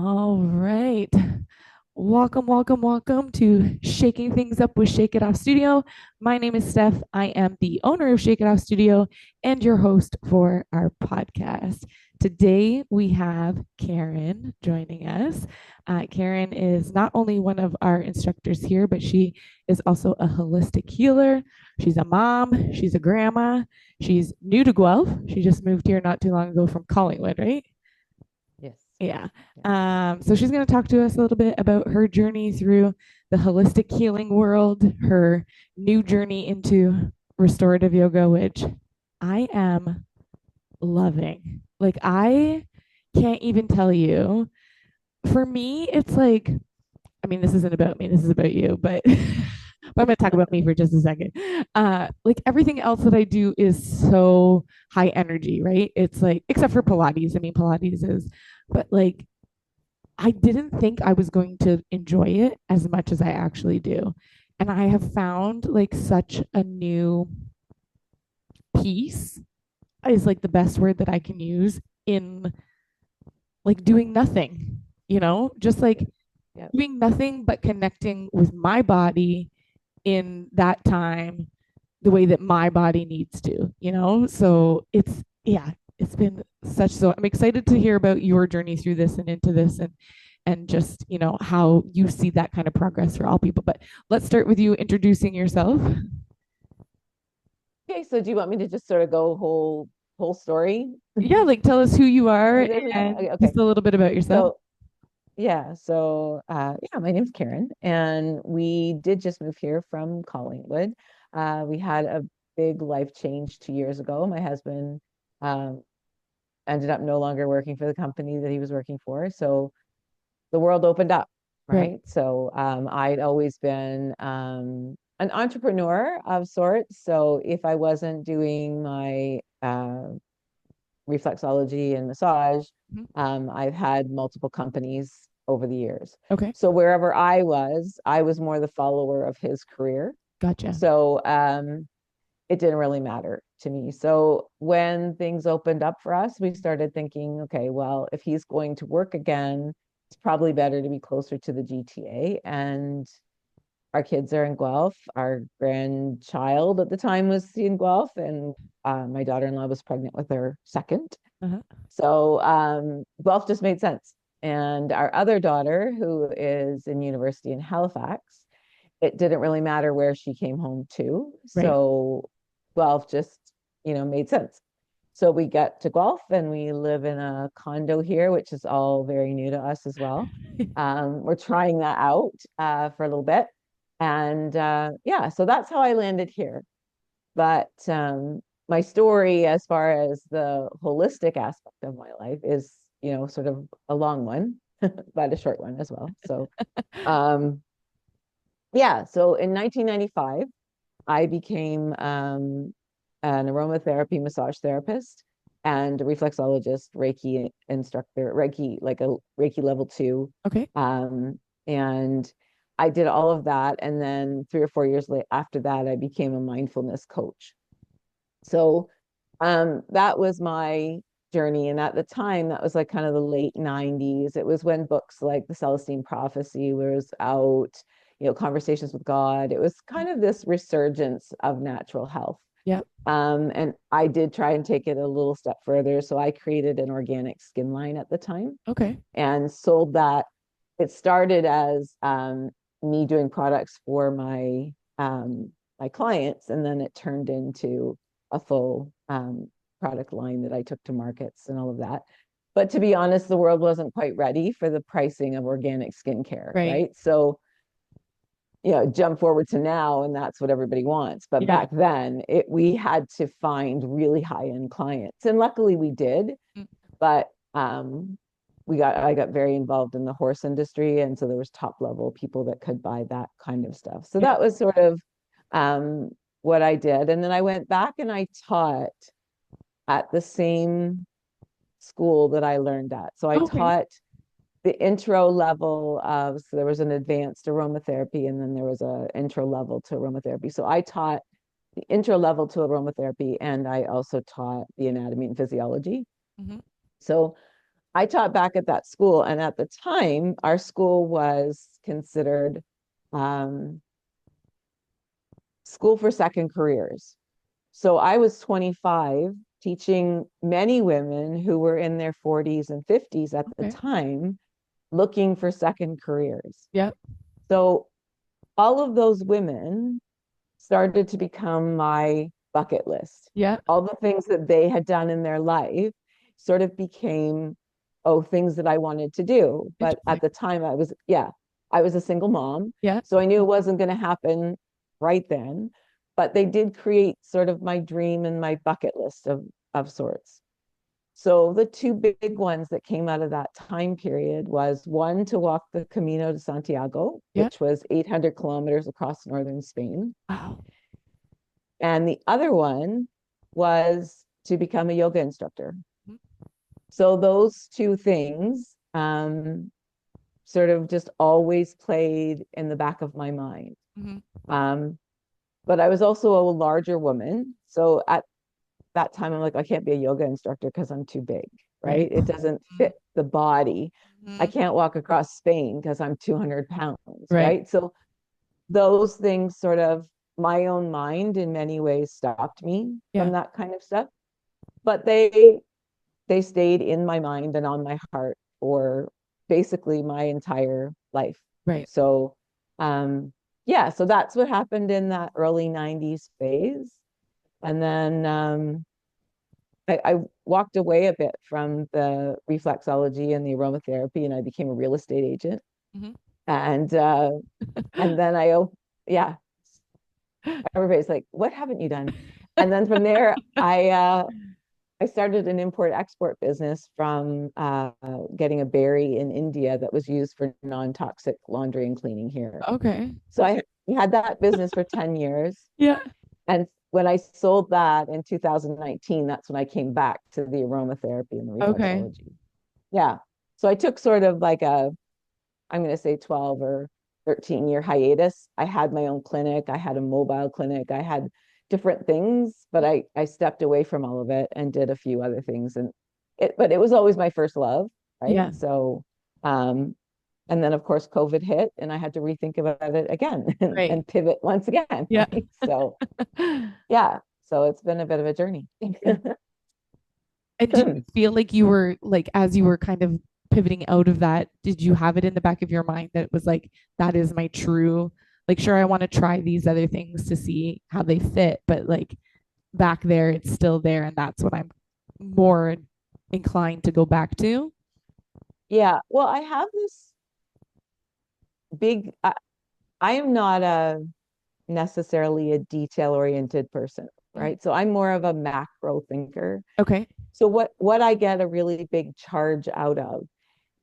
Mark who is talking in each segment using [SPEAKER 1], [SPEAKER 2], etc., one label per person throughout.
[SPEAKER 1] All right. Welcome, welcome, welcome to Shaking Things Up with Shake It Off Studio. My name is Steph. I am the owner of Shake It Off Studio and your host for our podcast. Today we have Karen joining us. Karen is not only one of our instructors here, but she is also a holistic healer. She's a mom, she's a grandma, she's new to Guelph. She just moved here not too long ago from Collingwood, right?
[SPEAKER 2] Yes.
[SPEAKER 1] Yeah.
[SPEAKER 2] Yeah.
[SPEAKER 1] So she's going to talk to us a little bit about her journey through the holistic healing world, her new journey into restorative yoga, which I am loving. Like, I can't even tell you. For me, it's like, I mean, this isn't about me, this is about you, but. But I'm going to talk about me for just a second. Like everything else that I do is so high energy, right? It's like, except for Pilates. I mean, Pilates is, but like I didn't think I was going to enjoy it as much as I actually do. And I have found like such a new peace is like the best word that I can use in like doing nothing, just like
[SPEAKER 2] Yep.
[SPEAKER 1] doing nothing but connecting with my body in that time the way that my body needs to. So yeah, it's been so I'm excited to hear about your journey through this and into this and just, how you see that kind of progress for all people. But let's start with you introducing yourself.
[SPEAKER 2] Okay, so do you want me to just sort of go whole story?
[SPEAKER 1] Yeah, like tell us who you are
[SPEAKER 2] With everything?
[SPEAKER 1] and
[SPEAKER 2] Okay, okay.
[SPEAKER 1] just a little bit about yourself.
[SPEAKER 2] So yeah, my name's Karen, and we did just move here from Collingwood. We had a big life change 2 years ago. My husband um ended up no longer working for the company that he was working for, so the world opened up,
[SPEAKER 1] Right.
[SPEAKER 2] right? So I'd always been an entrepreneur of sorts. So if I wasn't doing my reflexology and massage,
[SPEAKER 1] Mhm.
[SPEAKER 2] I've had multiple companies over the years.
[SPEAKER 1] Okay.
[SPEAKER 2] So wherever I was more the follower of his career.
[SPEAKER 1] Gotcha.
[SPEAKER 2] So it didn't really matter to me. So when things opened up for us, we started thinking, okay, well, if he's going to work again, it's probably better to be closer to the GTA. And our kids are in Guelph. Our grandchild at the time was in Guelph, and my daughter-in-law was pregnant with her second.
[SPEAKER 1] Uh-huh.
[SPEAKER 2] So Guelph just made sense. And our other daughter, who is in university in Halifax, it didn't really matter where she came home to.
[SPEAKER 1] Right.
[SPEAKER 2] So Guelph just, made sense. So we got to Guelph and we live in a condo here, which is all very new to us as well. We're trying that out for a little bit. And yeah, so that's how I landed here. But my story, as far as the holistic aspect of my life, is, sort of a long one, but a short one as well. So, um, yeah, so in 1995, I became an aromatherapy massage therapist and a reflexologist, Reiki instructor, Reiki, like a Reiki level two.
[SPEAKER 1] Okay.
[SPEAKER 2] And I did all of that. And then 3 or 4 years later, after that, I became a mindfulness coach. So that was my journey. And at the time, that was like kind of the late 90s. It was when books like The Celestine Prophecy was out, Conversations with God. It was kind of this resurgence of natural health.
[SPEAKER 1] Yep.
[SPEAKER 2] And I did try and take it a little step further. So I created an organic skin line at the time
[SPEAKER 1] Okay.
[SPEAKER 2] and sold that. It started as me doing products for my clients, and then it turned into a full product line that I took to markets and all of that. But to be honest, the world wasn't quite ready for the pricing of organic skincare,
[SPEAKER 1] Right.
[SPEAKER 2] right? So jump forward to now, and that's what everybody wants. But
[SPEAKER 1] Yeah.
[SPEAKER 2] back then, we had to find really high end clients, and luckily we did.
[SPEAKER 1] Mm.
[SPEAKER 2] But I got very involved in the horse industry, and so there was top level people that could buy that kind of stuff. So
[SPEAKER 1] Yeah.
[SPEAKER 2] that was sort of um, what I did, and then I went back and I taught at the same school that I learned at. So I
[SPEAKER 1] Okay.
[SPEAKER 2] taught the intro level of, so there was an advanced aromatherapy, and then there was a intro level to aromatherapy. So I taught the intro level to aromatherapy, and I also taught the anatomy and physiology.
[SPEAKER 1] Hmm.
[SPEAKER 2] So I taught back at that school, and at the time, our school was considered um, school for second careers. So I was 25 teaching many women who were in their 40s and 50s at the
[SPEAKER 1] Okay.
[SPEAKER 2] time looking for second careers.
[SPEAKER 1] Yep.
[SPEAKER 2] So all of those women started to become my bucket list.
[SPEAKER 1] Yep.
[SPEAKER 2] All the things that they had done in their life sort of became, oh, things that I wanted to do. But
[SPEAKER 1] Interesting.
[SPEAKER 2] at the time, I was a single mom.
[SPEAKER 1] Yeah.
[SPEAKER 2] So I knew it wasn't going to happen right then. But they did create sort of my dream and my bucket list of sorts. So the two big ones that came out of that time period was one to walk the Camino de Santiago,
[SPEAKER 1] Yeah.
[SPEAKER 2] which was 800 kilometers across northern Spain.
[SPEAKER 1] Wow.
[SPEAKER 2] And the other one was to become a yoga instructor. So those two things sort of just always played in the back of my mind.
[SPEAKER 1] Mm-hmm.
[SPEAKER 2] Um, but I was also a larger woman. So at that time, I'm like, I can't be a yoga instructor because I'm too big,
[SPEAKER 1] Right.
[SPEAKER 2] right? It doesn't fit the body. I
[SPEAKER 1] Mm-hmm.
[SPEAKER 2] can't walk across Spain because I'm 200 pounds,
[SPEAKER 1] Right.
[SPEAKER 2] right? So those things sort of, my own mind in many ways stopped me
[SPEAKER 1] Yeah.
[SPEAKER 2] from that kind of stuff. But they stayed in my mind and on my heart for basically my entire life.
[SPEAKER 1] Right.
[SPEAKER 2] So yeah, so that's what happened in that early 90s phase. And then I walked away a bit from the reflexology and the aromatherapy, and I became a real estate agent.
[SPEAKER 1] Mm-hmm.
[SPEAKER 2] And then yeah, everybody's like, "What haven't you done?" And then from there, I started an import export business from getting a berry in India that was used for non-toxic laundry and cleaning here.
[SPEAKER 1] Okay.
[SPEAKER 2] So I had that business for 10 years.
[SPEAKER 1] Yeah.
[SPEAKER 2] And when I sold that in 2019, that's when I came back to the aromatherapy and the
[SPEAKER 1] Okay.
[SPEAKER 2] reflexology. Yeah. So I took sort of like I'm going to say 12 or 13-year hiatus. I had my own clinic, I had a mobile clinic, I had different things, but I stepped away from all of it and did a few other things. But it was always my first love, right?
[SPEAKER 1] Yeah.
[SPEAKER 2] So, um, and then of course COVID hit and I had to rethink about it again
[SPEAKER 1] Right.
[SPEAKER 2] and pivot once again,
[SPEAKER 1] Yeah.
[SPEAKER 2] right? So, yeah. So it's been a bit of a journey.
[SPEAKER 1] Yeah. And do you feel like you were like as you were kind of pivoting out of that, did you have it in the back of your mind that it was like that is my true like sure I want to try these other things to see how they fit, but like back there it's still there and that's what I'm more inclined to go back to?
[SPEAKER 2] Yeah. Well, I have this big, I am not a necessarily a detail oriented person,
[SPEAKER 1] Mhm.
[SPEAKER 2] right? So I'm more of a macro thinker.
[SPEAKER 1] Okay.
[SPEAKER 2] So what I get a really big charge out of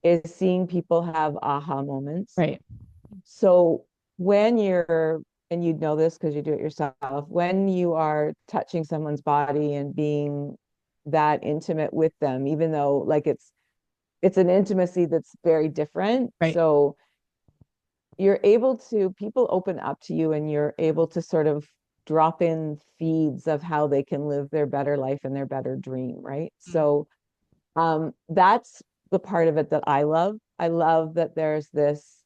[SPEAKER 2] is seeing people have aha moments.
[SPEAKER 1] Right.
[SPEAKER 2] So when you're, and you'd know this because you do it yourself, when you are touching someone's body and being that intimate with them, even though like it's an intimacy that's very different.
[SPEAKER 1] Right.
[SPEAKER 2] So you're able to, people open up to you and you're able to sort of drop in feeds of how they can live their better life and their better dream, right?
[SPEAKER 1] Mm.
[SPEAKER 2] So that's the part of it that I love. I love that there's this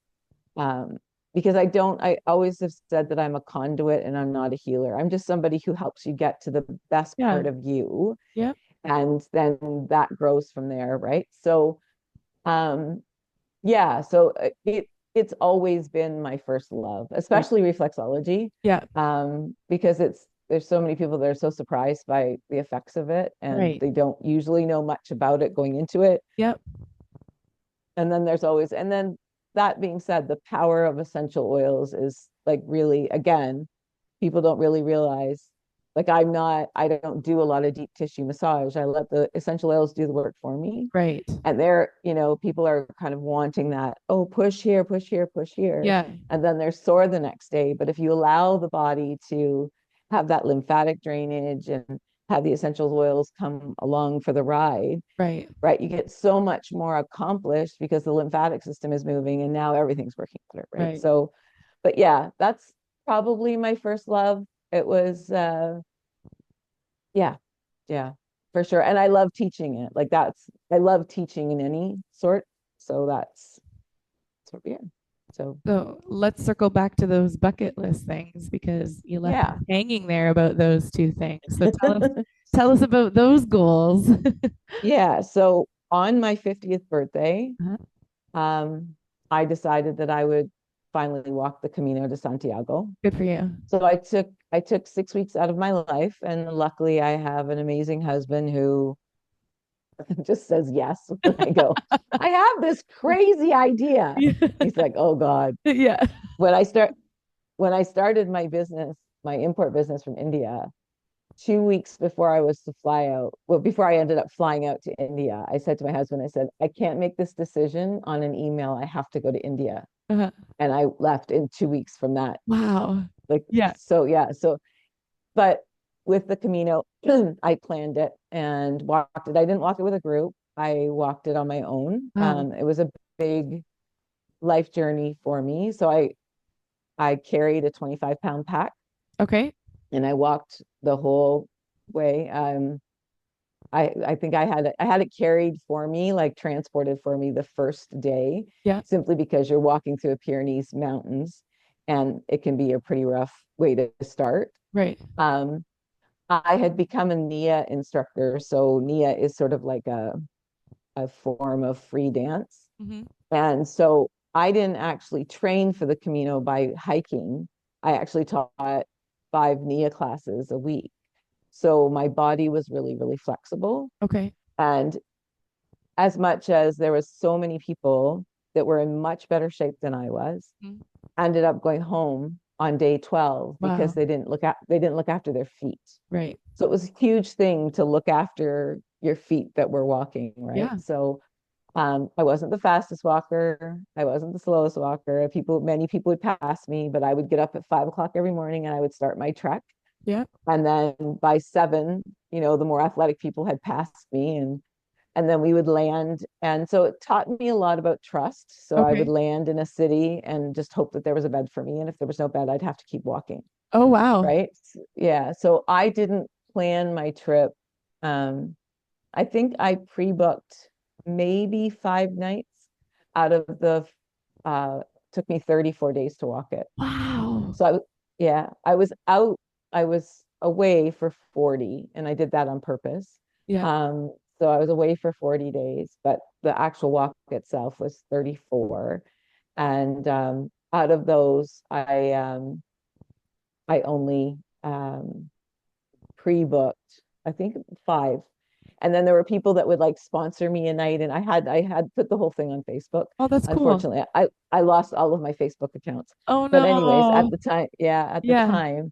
[SPEAKER 2] um, because I always have said that I'm a conduit and I'm not a healer. I'm just somebody who helps you get to the best
[SPEAKER 1] Yeah.
[SPEAKER 2] part of you,
[SPEAKER 1] Yeah.
[SPEAKER 2] and then that grows from there, right? So um, yeah, so it's always been my first love,
[SPEAKER 1] Right.
[SPEAKER 2] especially reflexology,
[SPEAKER 1] Yeah.
[SPEAKER 2] because there's so many people that are so surprised by the effects of it, and
[SPEAKER 1] Right.
[SPEAKER 2] they don't usually know much about it going into it.
[SPEAKER 1] Yep.
[SPEAKER 2] And then and then that being said, the power of essential oils is like really, again, people don't really realize. Like I don't do a lot of deep tissue massage. I let the essential oils do the work for me,
[SPEAKER 1] Right.
[SPEAKER 2] and people are kind of wanting that, oh, push here, push here, push here,
[SPEAKER 1] Yeah.
[SPEAKER 2] and then they're sore the next day. But if you allow the body to have that lymphatic drainage and have the essential oils come along for the ride,
[SPEAKER 1] Right.
[SPEAKER 2] right, you get so much more accomplished because the lymphatic system is moving and now everything's working better, right?
[SPEAKER 1] Right.
[SPEAKER 2] So but yeah, that's probably my first love. It was yeah, yeah. for sure. And I love teaching it. Like I love teaching in any sort. So that's what we are. So
[SPEAKER 1] So let's circle back to those bucket list things because you left me
[SPEAKER 2] yeah.
[SPEAKER 1] hanging there about those two things. So tell us about those goals.
[SPEAKER 2] Yeah. So on my 50th birthday,
[SPEAKER 1] Uh-huh.
[SPEAKER 2] um, I decided that I would finally walk the Camino de Santiago.
[SPEAKER 1] Good for you.
[SPEAKER 2] So I took 6 weeks out of my life, and luckily I have an amazing husband who just says yes when I go, I have this crazy idea.
[SPEAKER 1] Yeah.
[SPEAKER 2] He's like, oh God.
[SPEAKER 1] Yeah.
[SPEAKER 2] When I start when I started my business, my import business from India, 2 weeks before I was to fly out, well, before I ended up flying out to India, I said to my husband, I said, I can't make this decision on an email. I have to go to India.
[SPEAKER 1] Uh-huh.
[SPEAKER 2] And I left in 2 weeks from that.
[SPEAKER 1] Wow.
[SPEAKER 2] Like,
[SPEAKER 1] Yeah.
[SPEAKER 2] so yeah. So, but with the Camino, I planned it and walked it. I didn't walk it with a group. I walked it on my own.
[SPEAKER 1] Wow.
[SPEAKER 2] It was a big life journey for me. So I carried a 25-pound pack
[SPEAKER 1] Okay.
[SPEAKER 2] and I walked the whole way. I think I had it carried for me, like transported for me the first day,
[SPEAKER 1] Yeah.
[SPEAKER 2] simply because you're walking through the Pyrenees mountains and it can be a pretty rough way to start.
[SPEAKER 1] Right.
[SPEAKER 2] Um, I had become a Nia instructor. So Nia is sort of like a form of free dance.
[SPEAKER 1] Hmm.
[SPEAKER 2] And so I didn't actually train for the Camino by hiking. I actually taught 5 Nia classes a week. So my body was really, really flexible.
[SPEAKER 1] Okay.
[SPEAKER 2] And as much as there was so many people that were in much better shape than I was,
[SPEAKER 1] Mhm.
[SPEAKER 2] ended up going home on day 12 because
[SPEAKER 1] Wow.
[SPEAKER 2] they didn't look after their feet.
[SPEAKER 1] Right.
[SPEAKER 2] So it was a huge thing to look after your feet that were walking, right?
[SPEAKER 1] Yeah.
[SPEAKER 2] So I wasn't the fastest walker. I wasn't the slowest walker. Many people would pass me, but I would get up at 5 o'clock every morning and I would start my trek.
[SPEAKER 1] Yeah.
[SPEAKER 2] And then by 7, the more athletic people had passed me, and then we would land. And so it taught me a lot about trust. So I would
[SPEAKER 1] Okay.
[SPEAKER 2] land in a city and just hope that there was a bed for me. And if there was no bed, I'd have to keep walking.
[SPEAKER 1] Oh, wow.
[SPEAKER 2] Right. Yeah. So I didn't plan my trip. Um, I think I pre-booked maybe 5 nights out of the took me 34 days to walk it.
[SPEAKER 1] Wow.
[SPEAKER 2] So yeah, I was away for 40 and I did that on purpose.
[SPEAKER 1] Yeah.
[SPEAKER 2] So I was away for 40 days, but the actual walk itself was 34. And out of those, I only pre-booked, I think 5. And then there were people that would like sponsor me a night, and I had put the whole thing on Facebook.
[SPEAKER 1] Oh, that's cool.
[SPEAKER 2] Unfortunately, I lost all of my Facebook accounts.
[SPEAKER 1] Oh,
[SPEAKER 2] But anyways, at
[SPEAKER 1] no.
[SPEAKER 2] the time, yeah, at the
[SPEAKER 1] Yeah.
[SPEAKER 2] time,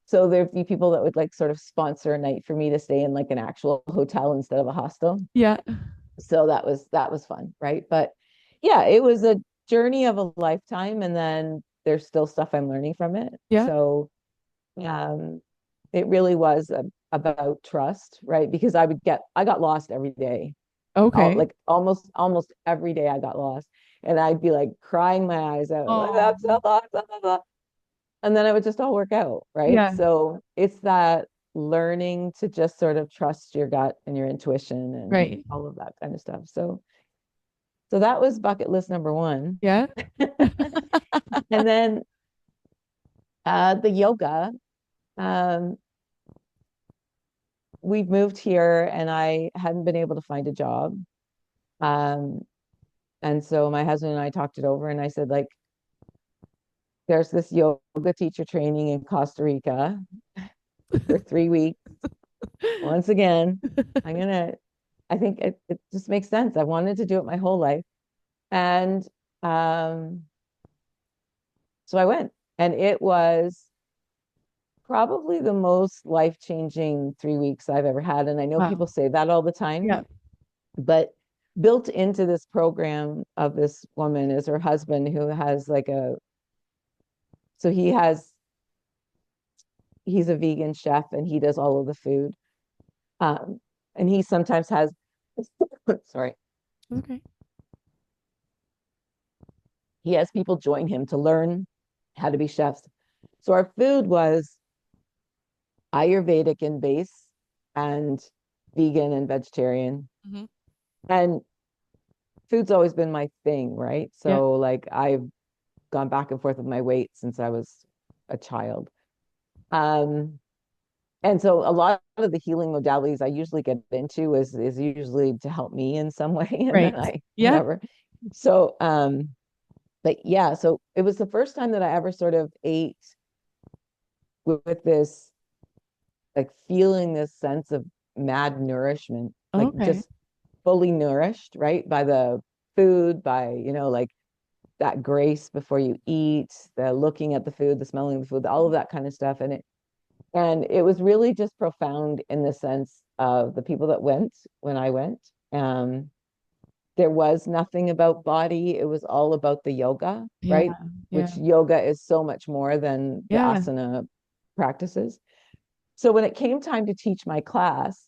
[SPEAKER 2] so there'd be people that would like sort of sponsor a night for me to stay in like an actual hotel instead of a hostel.
[SPEAKER 1] Yeah.
[SPEAKER 2] So that was fun, right? But yeah, it was a journey of a lifetime, and then there's still stuff I'm learning from it.
[SPEAKER 1] Yeah.
[SPEAKER 2] So um, it really was about trust, right? Because I got lost every day.
[SPEAKER 1] Okay.
[SPEAKER 2] Like almost every day I got lost, and I'd be like crying my eyes out, like
[SPEAKER 1] Oh,
[SPEAKER 2] I'm so lost, blah, blah, blah. And then it would just all work out, right?
[SPEAKER 1] yeah.
[SPEAKER 2] So it's that learning to just sort of trust your gut and your intuition and
[SPEAKER 1] Right.
[SPEAKER 2] all of that kind of stuff. So that was bucket list number one.
[SPEAKER 1] Yeah.
[SPEAKER 2] And then the yoga. Um, we've moved here and I hadn't been able to find a job. Um, and so my husband and I talked it over and I said, like, there's this yoga teacher training in Costa Rica for 3 weeks. Once again, I think it just makes sense. I wanted to do it my whole life. And um, so I went, and it was probably the most life-changing 3 weeks I've ever had. And I know
[SPEAKER 1] Wow.
[SPEAKER 2] people say that all the time,
[SPEAKER 1] Yeah.
[SPEAKER 2] but built into this program of this woman is her husband who has like so he's a vegan chef and he does all of the food. And he sometimes has, sorry,
[SPEAKER 1] Okay.
[SPEAKER 2] he has people join him to learn how to be chefs. So our food was Ayurvedic in base and vegan and vegetarian.
[SPEAKER 1] Hmm.
[SPEAKER 2] And food's always been my thing, right?
[SPEAKER 1] Yeah.
[SPEAKER 2] So like I've gone back and forth with my weight since I was a child. Um, and so a lot of the healing modalities I usually get into is usually to help me in some way. And then
[SPEAKER 1] Right.
[SPEAKER 2] I
[SPEAKER 1] Yeah.
[SPEAKER 2] never. So but yeah, so it was the first time that I ever sort of ate with this like feeling this sense of mad nourishment, like
[SPEAKER 1] Okay.
[SPEAKER 2] just fully nourished, right? By the food, by, like that grace before you eat, the looking at the food, the smelling of the food, all of that kind of stuff. And it was really just profound in the sense of the people that went when I went. Um, there was nothing about body. It was all about the yoga,
[SPEAKER 1] Yeah.
[SPEAKER 2] right?
[SPEAKER 1] Yeah.
[SPEAKER 2] Which yoga is so much more than the
[SPEAKER 1] Yeah.
[SPEAKER 2] asana practices. So when it came time to teach my class,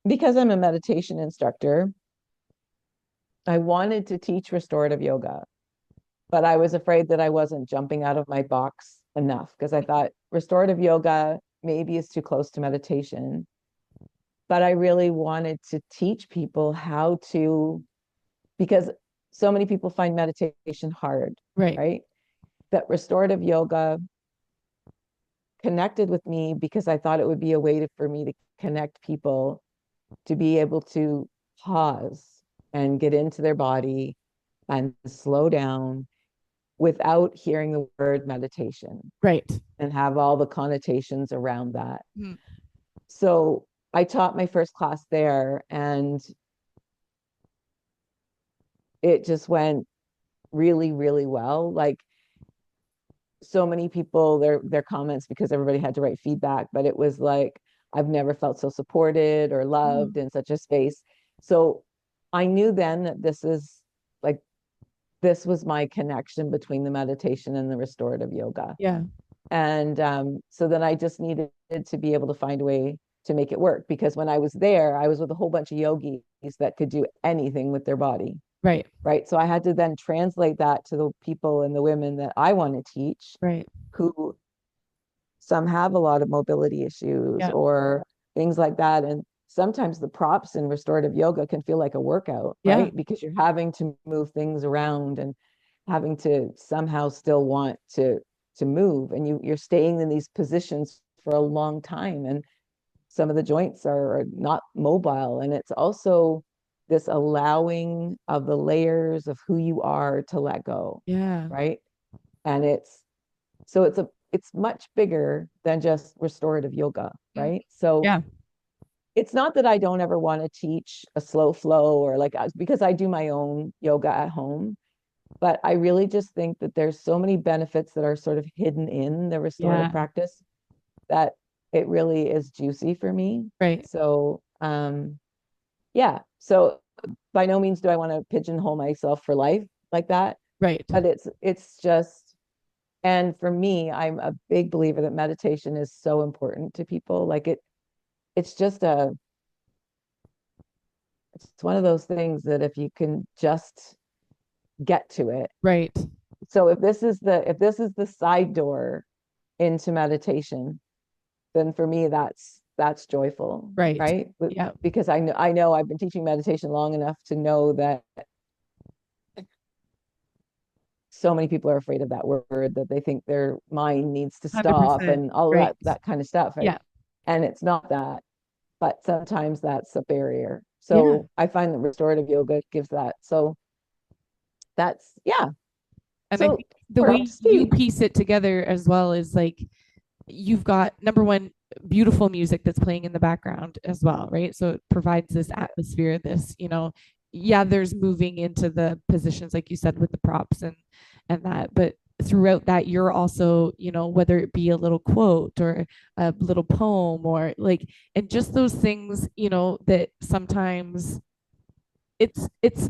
[SPEAKER 2] because I'm a meditation instructor, I wanted to teach restorative yoga, but I was afraid that I wasn't jumping out of my box enough because I thought restorative yoga maybe is too close to meditation. But I really wanted to teach people how to, because so many people find meditation hard,
[SPEAKER 1] Right.
[SPEAKER 2] right? That restorative yoga connected with me because I thought it would be a way for me to connect people to be able to pause and get into their body and slow down without hearing the word meditation
[SPEAKER 1] Right.
[SPEAKER 2] and have all the connotations around that.
[SPEAKER 1] Mhm.
[SPEAKER 2] So I taught my first class there and it just went really, really well. Like so many people, their comments, because everybody had to write feedback, but it was like, I've never felt so supported or loved
[SPEAKER 1] Mhm.
[SPEAKER 2] in such a space. So I knew then that like this was my connection between the meditation and the restorative yoga.
[SPEAKER 1] Yeah.
[SPEAKER 2] And so then I just needed to be able to find a way to make it work because when I was there, I was with a whole bunch of yogis that could do anything with their body.
[SPEAKER 1] Right.
[SPEAKER 2] Right. So I had to then translate that to the people and the women that I want to teach,
[SPEAKER 1] Right.
[SPEAKER 2] who some have a lot of mobility issues
[SPEAKER 1] Yeah.
[SPEAKER 2] or things like that. And sometimes the props in restorative yoga can feel like a workout,
[SPEAKER 1] Yeah.
[SPEAKER 2] right? Because you're having to move things around and having to somehow still want to move and you're staying in these positions for a long time and some of the joints are not mobile and it's also this allowing of the layers of who you are to let go,
[SPEAKER 1] Yeah.
[SPEAKER 2] right? And it's much bigger than just restorative yoga,
[SPEAKER 1] Mhm.
[SPEAKER 2] right? So
[SPEAKER 1] Yeah.
[SPEAKER 2] it's not that I don't ever want to teach a slow flow or like because I do my own yoga at home, but I really just think that there's so many benefits that are sort of hidden in the restorative
[SPEAKER 1] Yeah.
[SPEAKER 2] practice that it really is juicy for me.
[SPEAKER 1] Right.
[SPEAKER 2] So yeah. So by no means do I want to pigeonhole myself for life like that,
[SPEAKER 1] Right.
[SPEAKER 2] but it's just, and for me, I'm a big believer that meditation is so important to people. Like it's just it's one of those things that if you can just get to it.
[SPEAKER 1] Right.
[SPEAKER 2] So if this is the side door into meditation, then for me that's joyful,
[SPEAKER 1] Right.
[SPEAKER 2] right?
[SPEAKER 1] Yeah.
[SPEAKER 2] Because I know I've been teaching meditation long enough to know that so many people are afraid of that word, that they think their mind needs to stop
[SPEAKER 1] 100%.
[SPEAKER 2] and all of
[SPEAKER 1] Right.
[SPEAKER 2] that kind of stuff, right?
[SPEAKER 1] Yeah.
[SPEAKER 2] And it's not that, but sometimes that's a barrier.
[SPEAKER 1] Yeah.
[SPEAKER 2] So I find that restorative yoga gives that. So that's, yeah.
[SPEAKER 1] And I
[SPEAKER 2] So
[SPEAKER 1] think the way
[SPEAKER 2] props to
[SPEAKER 1] you
[SPEAKER 2] you.
[SPEAKER 1] piece it together as well is like you've got number one, beautiful music that's playing in the background as well, right? So it provides this atmosphere, this, yeah, there's moving into the positions, like you said, with the props and that, but throughout that, you're also, whether it be a little quote or a little poem or like, and just those things, that sometimes it's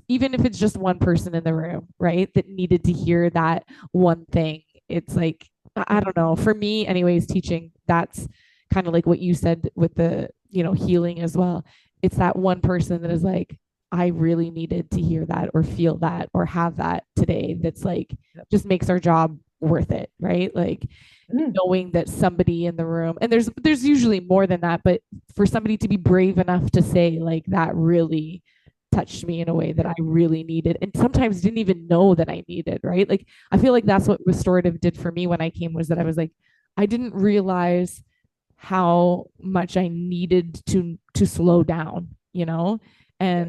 [SPEAKER 1] even if it's just one person in the room, right, that needed to hear that one thing. It's like I don't know, for me anyways, teaching, that's kind of like what you said with the healing as well. It's that one person that is like, I really needed to hear that or feel that or have that today, that's like just makes our job worth it, right? Like
[SPEAKER 2] Mm,
[SPEAKER 1] knowing that somebody in the room, and there's usually more than that, but for somebody to be brave enough to say like that really touched me in a way that I really needed and sometimes didn't even know that I needed, right? Like I feel like that's what restorative did for me when I came, was that I was like, I didn't realize how much I needed to slow down, you know?
[SPEAKER 2] yeah.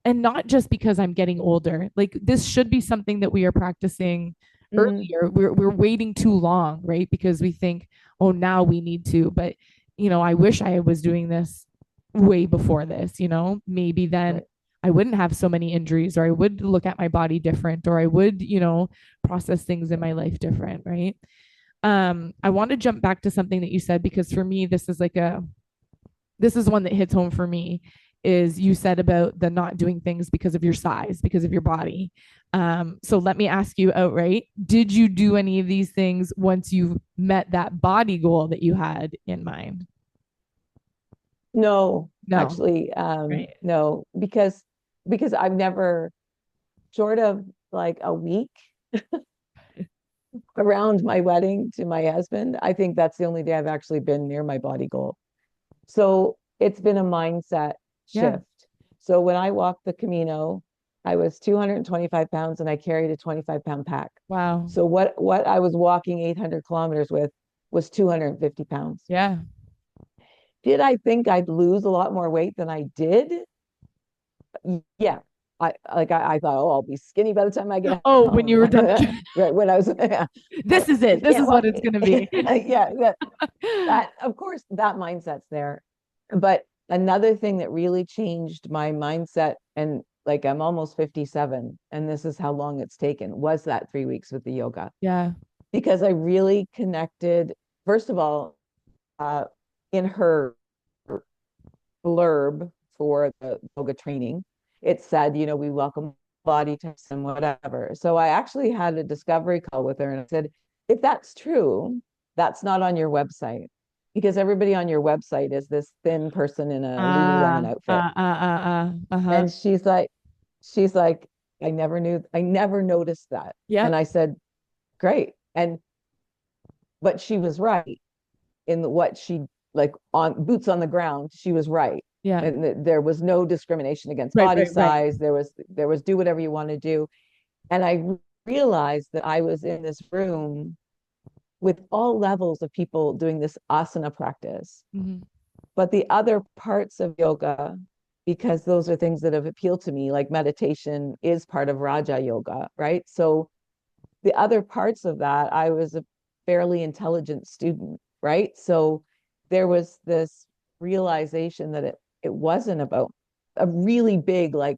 [SPEAKER 1] And not just because I'm getting older. Like this should be something that we are practicing
[SPEAKER 2] Mm,
[SPEAKER 1] earlier. We're waiting too long, right? Because we think, oh, now we need to. But I wish I was doing this way before this, maybe then
[SPEAKER 2] right.
[SPEAKER 1] I wouldn't have so many injuries, or I would look at my body different, or I would, process things in my life different, right? I want to jump back to something that you said, because for me, this is one that hits home for me, is you said about the not doing things because of your size, because of your body. So let me ask you outright, did you do any of these things once you met that body goal that you had in mind?
[SPEAKER 2] No,
[SPEAKER 1] No.
[SPEAKER 2] actually,
[SPEAKER 1] Right.
[SPEAKER 2] no, because I've never, short of like a week around my wedding to my husband, I think that's the only day I've actually been near my body goal. So it's been a mindset
[SPEAKER 1] Yeah.
[SPEAKER 2] shift. So when I walked the Camino, I was 225 pounds and I carried a 25-pound pack.
[SPEAKER 1] Wow.
[SPEAKER 2] So what I was walking 800 kilometers with was 250 pounds.
[SPEAKER 1] Yeah.
[SPEAKER 2] Did I think I'd lose a lot more weight than I did? Yeah. I thought, oh, I'll be skinny by the time I get
[SPEAKER 1] Oh, when
[SPEAKER 2] home.
[SPEAKER 1] you were done.
[SPEAKER 2] Right. When I was,
[SPEAKER 1] This is
[SPEAKER 2] you
[SPEAKER 1] it. This
[SPEAKER 2] can't
[SPEAKER 1] is what
[SPEAKER 2] walk.
[SPEAKER 1] it's going to be.
[SPEAKER 2] Yeah. That, of course, that mindset's there. But another thing that really changed my mindset, and like I'm almost 57, and this is how long it's taken, was that 3 weeks with the yoga.
[SPEAKER 1] Yeah.
[SPEAKER 2] Because I really connected, first of all, uh, in her blurb for the yoga training, it said, we welcome body types and whatever. So I actually had a discovery call with her and I said, if that's true, that's not on your website, because everybody on your website is this thin person in a Lululemon outfit.
[SPEAKER 1] Uh-huh.
[SPEAKER 2] And she's like, I never noticed that. And
[SPEAKER 1] Yep.
[SPEAKER 2] I said, great. But she was right in what she, like, on boots on the ground, she was right.
[SPEAKER 1] Yeah.
[SPEAKER 2] And there was no discrimination against
[SPEAKER 1] Right,
[SPEAKER 2] body
[SPEAKER 1] right, right.
[SPEAKER 2] size. There was do whatever you want to do. And I realized that I was in this room with all levels of people doing this asana practice.
[SPEAKER 1] Mhm.
[SPEAKER 2] But the other parts of yoga, because those are things that have appealed to me, like meditation is part of Raja Yoga, right? So the other parts of that, I was a fairly intelligent student, right? So there was this realization that it wasn't about a really big, like,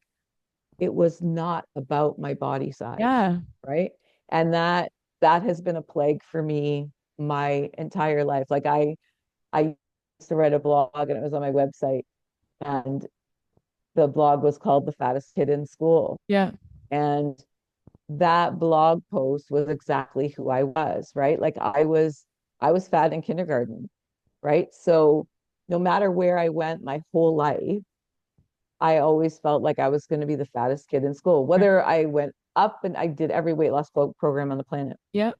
[SPEAKER 2] it was not about my body size,
[SPEAKER 1] Yeah.
[SPEAKER 2] right? And that has been a plague for me my entire life. Like I used to write a blog and it was on my website, and the blog was called The Fattest Kid in School.
[SPEAKER 1] Yeah.
[SPEAKER 2] And that blog post was exactly who I was, right? Like I was fat in kindergarten, right? So no matter where I went my whole life, I always felt like I was going to be the fattest kid in school.
[SPEAKER 1] Right.
[SPEAKER 2] Whether I went up, and I did every weight loss program on the planet,
[SPEAKER 1] Yep.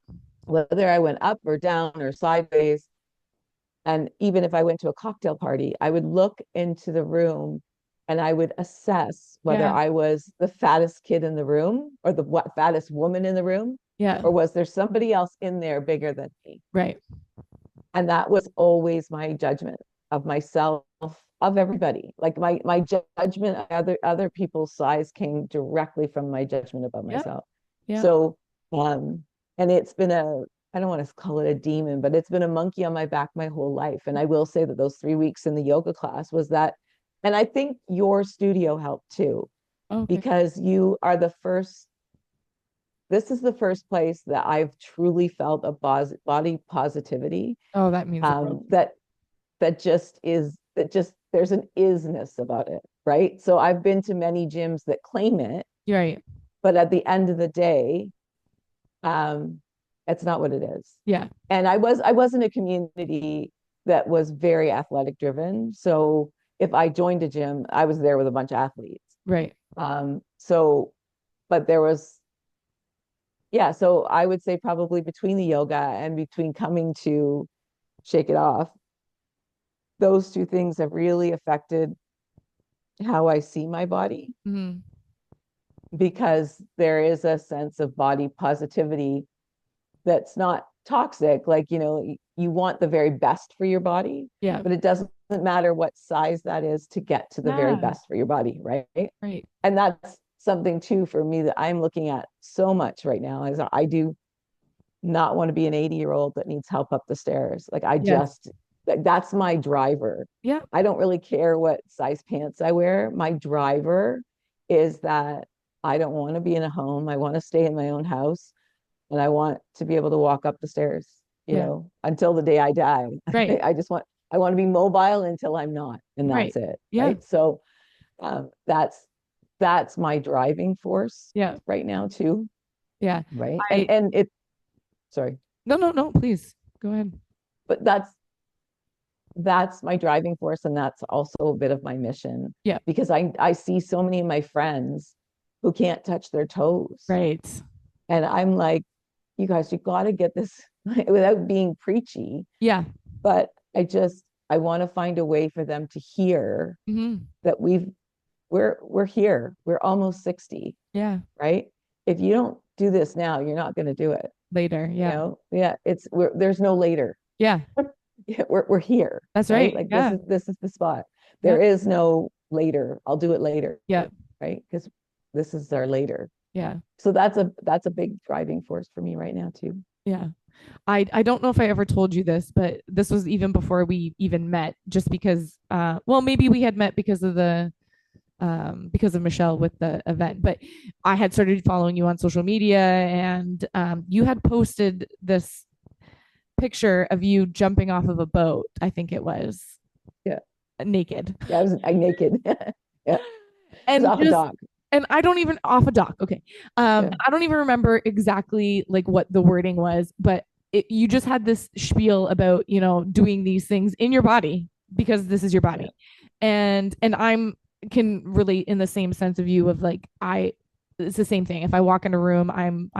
[SPEAKER 2] whether I went up or down or sideways, and even if I went to a cocktail party, I would look into the room and I would assess whether
[SPEAKER 1] Yeah.
[SPEAKER 2] I was the fattest kid in the room or the fattest woman in the room,
[SPEAKER 1] Yeah.
[SPEAKER 2] or was there somebody else in there bigger than me?
[SPEAKER 1] Right.
[SPEAKER 2] And that was always my judgment of myself, of everybody. Like my judgment of other people's size came directly from my judgment about
[SPEAKER 1] Yep.
[SPEAKER 2] myself.
[SPEAKER 1] Yep.
[SPEAKER 2] So and it's been a, I don't want to call it a demon, but it's been a monkey on my back my whole life. And I will say that those 3 weeks in the yoga class was that, and I think your studio helped too,
[SPEAKER 1] Okay.
[SPEAKER 2] because you are the first, this is the first place that I've truly felt a body positivity,
[SPEAKER 1] Oh, that means the world.
[SPEAKER 2] that that just there's an isness about it, right? So I've been to many gyms that claim it,
[SPEAKER 1] You're right.
[SPEAKER 2] but at the end of the day, um, it's not what it is.
[SPEAKER 1] Yeah.
[SPEAKER 2] And I was in a community that was very athletic driven. So if I joined a gym, I was there with a bunch of athletes.
[SPEAKER 1] Right.
[SPEAKER 2] So, but there was yeah, so I would say probably between the yoga and between coming to Shake It Off, those two things have really affected how I see my body,
[SPEAKER 1] Mm-hmm.
[SPEAKER 2] because there is a sense of body positivity that's not toxic. Like, you want the very best for your body,
[SPEAKER 1] Yeah.
[SPEAKER 2] but it doesn't matter what size that is to get to the very
[SPEAKER 1] Yeah.
[SPEAKER 2] best for your body, right?
[SPEAKER 1] Right.
[SPEAKER 2] And that's something too for me that I'm looking at so much right now, is I do not want to be an 80-year-old that needs help up the stairs. Like,
[SPEAKER 1] Yes.
[SPEAKER 2] that's my driver.
[SPEAKER 1] Yeah.
[SPEAKER 2] I don't really care what size pants I wear. My driver is that I don't want to be in a home. I want to stay in my own house, and I want to be able to walk up the stairs,
[SPEAKER 1] Yeah.
[SPEAKER 2] until the day I die.
[SPEAKER 1] Right.
[SPEAKER 2] I want to be mobile until I'm not, and
[SPEAKER 1] Right.
[SPEAKER 2] that's it.
[SPEAKER 1] Yeah.
[SPEAKER 2] Right. So that's my driving force
[SPEAKER 1] Yeah.
[SPEAKER 2] right now too.
[SPEAKER 1] Yeah.
[SPEAKER 2] Right. And
[SPEAKER 1] I
[SPEAKER 2] and it sorry,
[SPEAKER 1] No, no, no, please go ahead.
[SPEAKER 2] but that's my driving force, and that's also a bit of my mission,
[SPEAKER 1] Yeah.
[SPEAKER 2] because I see so many of my friends who can't touch their toes,
[SPEAKER 1] Right.
[SPEAKER 2] and I'm like, you guys, you got to get this without being preachy,
[SPEAKER 1] Yeah.
[SPEAKER 2] but I want to find a way for them to hear
[SPEAKER 1] Mm-hmm.
[SPEAKER 2] that we're here, we're almost 60,
[SPEAKER 1] Yeah.
[SPEAKER 2] right? If you don't do this now, you're not going to do it.
[SPEAKER 1] Later. Yeah.
[SPEAKER 2] Yeah, there's no later.
[SPEAKER 1] Yeah.
[SPEAKER 2] Yeah, we're here,
[SPEAKER 1] That's
[SPEAKER 2] right?
[SPEAKER 1] right.
[SPEAKER 2] Like, this
[SPEAKER 1] Yeah.
[SPEAKER 2] is this is the spot.
[SPEAKER 1] Yeah.
[SPEAKER 2] There is no later. I'll do it later,
[SPEAKER 1] Yeah.
[SPEAKER 2] right? Because this is our later.
[SPEAKER 1] Yeah.
[SPEAKER 2] So that's a big driving force for me right now too.
[SPEAKER 1] Yeah. I don't know if I ever told you this, but this was even before we even met, just because well, maybe we had met because of Michelle with the event, but I had started following you on social media, and you had posted this picture of you jumping off of a boat, I think it was,
[SPEAKER 2] Yeah,
[SPEAKER 1] naked.
[SPEAKER 2] yeah. I naked. Yeah, it's
[SPEAKER 1] And
[SPEAKER 2] off a
[SPEAKER 1] just
[SPEAKER 2] dock.
[SPEAKER 1] and I don't even off a dock. Okay.
[SPEAKER 2] Yeah,
[SPEAKER 1] I don't even remember exactly like what the wording was, but you just had this spiel about, doing these things in your body because this is your
[SPEAKER 2] yeah,
[SPEAKER 1] body. And I'm can relate in the same sense of you of like it's the same thing. If I walk in a room, am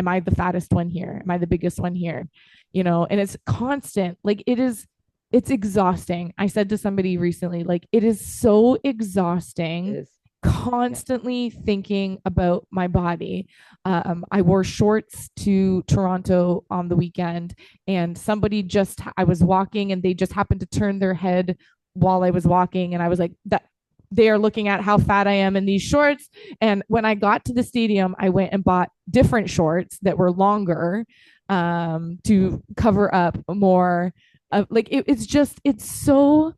[SPEAKER 1] I the fattest one here? Am I the biggest one here? And it's constant. Like it's exhausting. I said to somebody recently, like it is so
[SPEAKER 2] it
[SPEAKER 1] exhausting
[SPEAKER 2] is. Yeah,
[SPEAKER 1] constantly thinking about my body. I wore shorts to Toronto on the weekend, and I was walking and they just happened to turn their head while I was walking. And I was like, that they are looking at how fat I am in these shorts. And when I got to the stadium, I went and bought different shorts that were longer to cover up more. It's so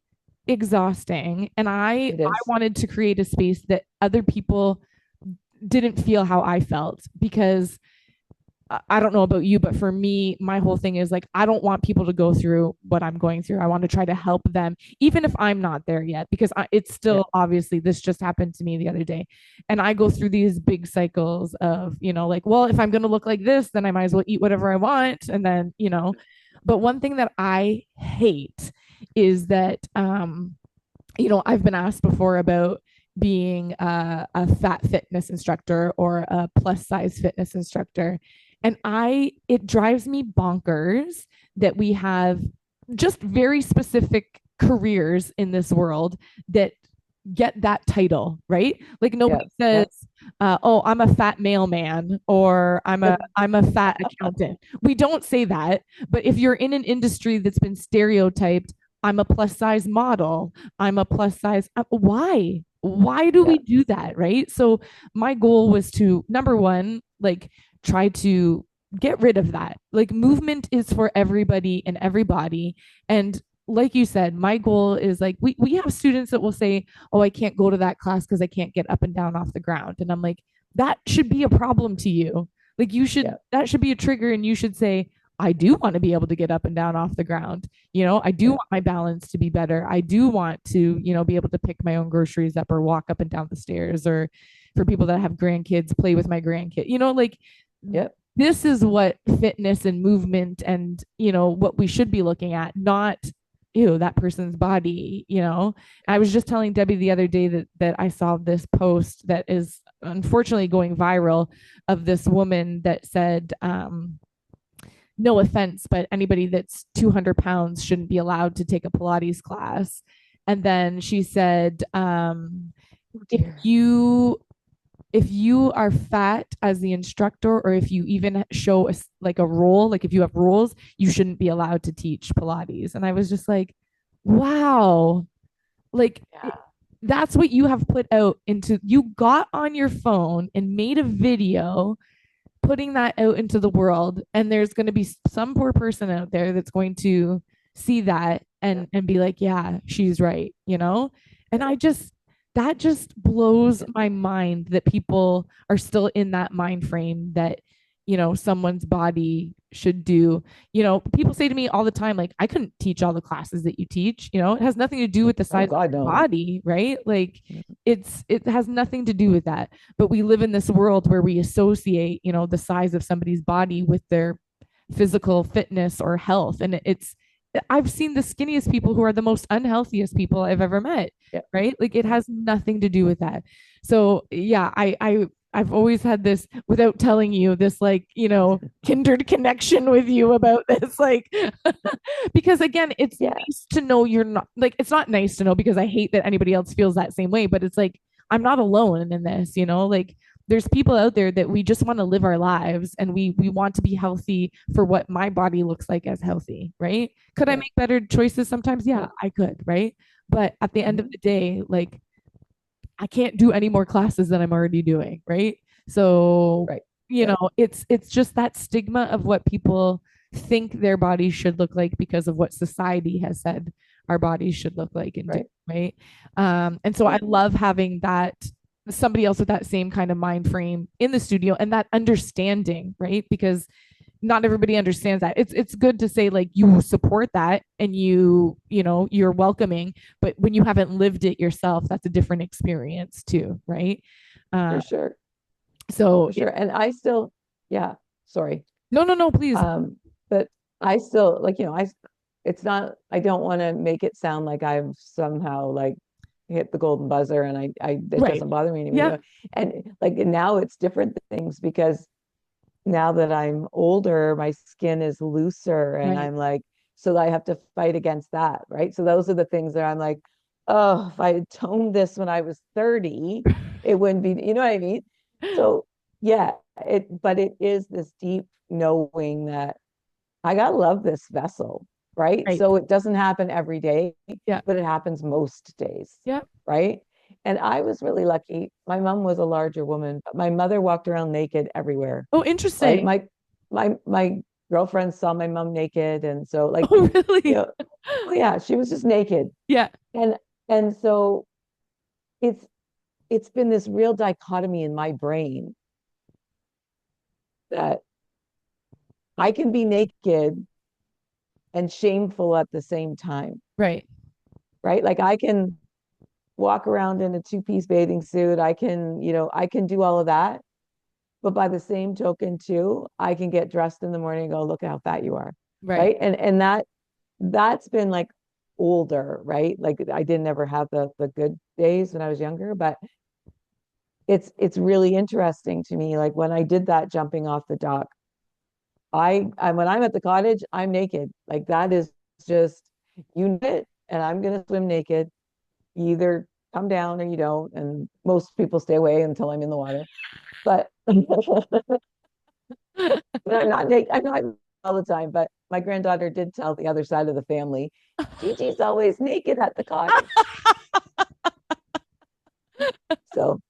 [SPEAKER 1] exhausting, and
[SPEAKER 2] it
[SPEAKER 1] I
[SPEAKER 2] is.
[SPEAKER 1] wanted to create a space that other people didn't feel how I felt, because I don't know about you, but for me, my whole thing is like, I don't want people to go through what I'm going through. I want to try to help them, even if I'm not there yet, because it's
[SPEAKER 2] Yeah,
[SPEAKER 1] still, obviously, this just happened to me the other day. And I go through these big cycles of, like, well, if I'm going to look like this, then I might as well eat whatever I want. And then, but one thing that I hate is that, I've been asked before about being a fat fitness instructor or a plus size fitness instructor. And it drives me bonkers that we have just very specific careers in this world that get that title, right? Like
[SPEAKER 2] yeah,
[SPEAKER 1] nobody
[SPEAKER 2] yeah.
[SPEAKER 1] says, "Oh, I'm a fat mailman," or I'm a fat accountant." We don't say that, but if you're in an industry that's been stereotyped, I'm a plus size model, I'm a plus size. Why? Why do
[SPEAKER 2] Yeah,
[SPEAKER 1] we do that, right? So my goal was to, number one, like try to get rid of that. Like movement is for everybody and everybody, and like you said, my goal is like we have students that will say, "Oh, I can't go to that class because I can't get up and down off the ground." And I'm like, that should be a problem to you. Like
[SPEAKER 2] yeah,
[SPEAKER 1] that should be a trigger, and you should say, I do want to be able to get up and down off the ground. I do
[SPEAKER 2] yeah,
[SPEAKER 1] want my balance to be better. I do want to, be able to pick my own groceries up or walk up and down the stairs, or for people that have grandkids, play with my grandkid. Like
[SPEAKER 2] yeah,
[SPEAKER 1] this is what fitness and movement and, what we should be looking at, not ew, that person's body. I was just telling Debbie the other day that I saw this post that is unfortunately going viral of this woman that said, no offense, but anybody that's 200 pounds shouldn't be allowed to take a Pilates class. And then she said,
[SPEAKER 2] Oh
[SPEAKER 1] if
[SPEAKER 2] dear.
[SPEAKER 1] you if you are fat as the instructor, or if you even show like a role, like if you have rules, you shouldn't be allowed to teach Pilates. And I was just like, wow, like
[SPEAKER 2] Yeah.
[SPEAKER 1] that's what you have put out into, you got on your phone and made a video putting that out into the world, and there's going to be some poor person out there that's going to see that
[SPEAKER 2] Yeah.
[SPEAKER 1] and be like, yeah, she's right, you know. And
[SPEAKER 2] Yeah.
[SPEAKER 1] I just, that just blows
[SPEAKER 2] Yeah.
[SPEAKER 1] my mind that people are still in that mind frame that, you know, someone's body should do. You know, people say to me all the time, like, I couldn't teach all the classes that you teach. You know, it has nothing to do with the
[SPEAKER 2] Oh
[SPEAKER 1] size of
[SPEAKER 2] God,
[SPEAKER 1] your
[SPEAKER 2] no.
[SPEAKER 1] body, right? Like,
[SPEAKER 2] Yeah.
[SPEAKER 1] it has nothing to do with that. But we live in this world where we associate, you know, the size of somebody's body with their physical fitness or health. And it's, I've seen the skinniest people who are the most unhealthiest people I've ever met,
[SPEAKER 2] Yeah.
[SPEAKER 1] right? Like it
[SPEAKER 2] Yeah.
[SPEAKER 1] has nothing to do with that. So yeah, I've always had this, without telling you, this, like, you know, kindred connection with you about this, like, because again, it's
[SPEAKER 2] Yeah.
[SPEAKER 1] nice to know you're not, like, it's not nice to know because I hate that anybody else feels that same way, but it's like, I'm not alone in this, you know, like there's people out there that we just want to live our lives, and we want to be healthy for what my body looks like as healthy, right? Could I
[SPEAKER 2] Yeah.
[SPEAKER 1] make better choices sometimes?
[SPEAKER 2] Yeah.
[SPEAKER 1] Yeah, I could, right? But at the end of
[SPEAKER 2] Mhm.
[SPEAKER 1] the day, like I can't do any more classes than I'm already doing, right? So,
[SPEAKER 2] Right.
[SPEAKER 1] you
[SPEAKER 2] Yeah.
[SPEAKER 1] know, it's just that stigma of what people think their bodies should look like because of what society has said our bodies should look like and do,
[SPEAKER 2] Right.
[SPEAKER 1] right? And so I
[SPEAKER 2] Yeah.
[SPEAKER 1] love having that, somebody else with that same kind of mind frame in the studio and that understanding, right? Because not everybody understands that. It's good to say like you support that and you know you're welcoming, but when you haven't lived it yourself, that's a different experience too, right?
[SPEAKER 2] For
[SPEAKER 1] uh
[SPEAKER 2] sure.
[SPEAKER 1] so
[SPEAKER 2] For sure. And I still, yeah, sorry.
[SPEAKER 1] no, no, no, please.
[SPEAKER 2] Um, but I still like, it's not, I don't want to make it sound like I've somehow like hit the golden buzzer and it
[SPEAKER 1] Right.
[SPEAKER 2] doesn't bother me
[SPEAKER 1] Yeah.
[SPEAKER 2] anymore. And like now it's different things because now that I'm older, my skin is looser and
[SPEAKER 1] Right.
[SPEAKER 2] I'm like, so I have to fight against that, right? So those are the things that I'm like, oh, if I had toned this when I was 30, it wouldn't be, you know what I mean? So yeah, but it is this deep knowing that I gotta love this vessel, right?
[SPEAKER 1] Right.
[SPEAKER 2] So it doesn't happen every day,
[SPEAKER 1] Yeah.
[SPEAKER 2] but it happens most days,
[SPEAKER 1] Yeah.
[SPEAKER 2] right? And I was really lucky. My mom was a larger woman, but my mother walked around naked everywhere,
[SPEAKER 1] Oh,
[SPEAKER 2] right?
[SPEAKER 1] interesting.
[SPEAKER 2] My girlfriends saw my mom naked, and so like,
[SPEAKER 1] Oh,
[SPEAKER 2] you
[SPEAKER 1] really?
[SPEAKER 2] know, oh yeah, she was just naked.
[SPEAKER 1] Yeah.
[SPEAKER 2] And so it's it's been this real dichotomy in my brain that I can be naked and shameful at the same time,
[SPEAKER 1] Right.
[SPEAKER 2] right? Like I can walk around in a two-piece bathing suit. I can, I can do all of that. But by the same token, too, I can get dressed in the morning and go, look at how fat you are.
[SPEAKER 1] Right.
[SPEAKER 2] Right. And that's been like older, right? Like I didn't ever have the good days when I was younger, but it's really interesting to me. Like when I did that jumping off the dock, I when I'm at the cottage, I'm naked. Like that is just you know it, and I'm gonna swim naked. You either come down or you don't, and most people stay away until I'm in the water. But I'm not naked. I'm not all the time. But my granddaughter did tell the other side of the family, Gigi's always naked at the cottage. So,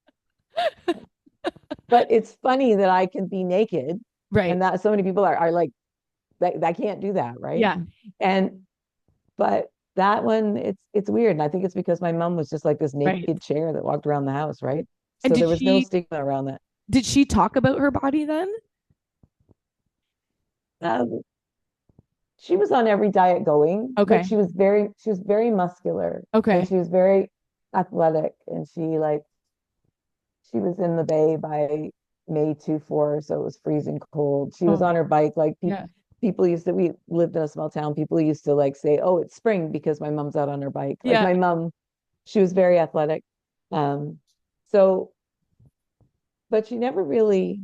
[SPEAKER 2] but it's funny that I can be naked,
[SPEAKER 1] Right.
[SPEAKER 2] and that so many people are like that can't do that, right?
[SPEAKER 1] Yeah.
[SPEAKER 2] And but that one, it's weird, and I think it's because my mom was just like this
[SPEAKER 1] Right.
[SPEAKER 2] naked chair that walked around the house, right?
[SPEAKER 1] And
[SPEAKER 2] So there was no stigma around that.
[SPEAKER 1] did she talk about her body then?
[SPEAKER 2] Um, she was on every diet going, but
[SPEAKER 1] Okay.
[SPEAKER 2] she was very muscular and
[SPEAKER 1] Okay.
[SPEAKER 2] she was very athletic, and she was in the bay by May 24, so it was freezing cold. She was
[SPEAKER 1] Oh,
[SPEAKER 2] on her bike, like
[SPEAKER 1] yeah.
[SPEAKER 2] people used to, we lived in a small town, people used to like say, oh, it's spring because my mom's out on her bike. Like
[SPEAKER 1] Yeah.
[SPEAKER 2] my mom, she was very athletic. Um, so but she never really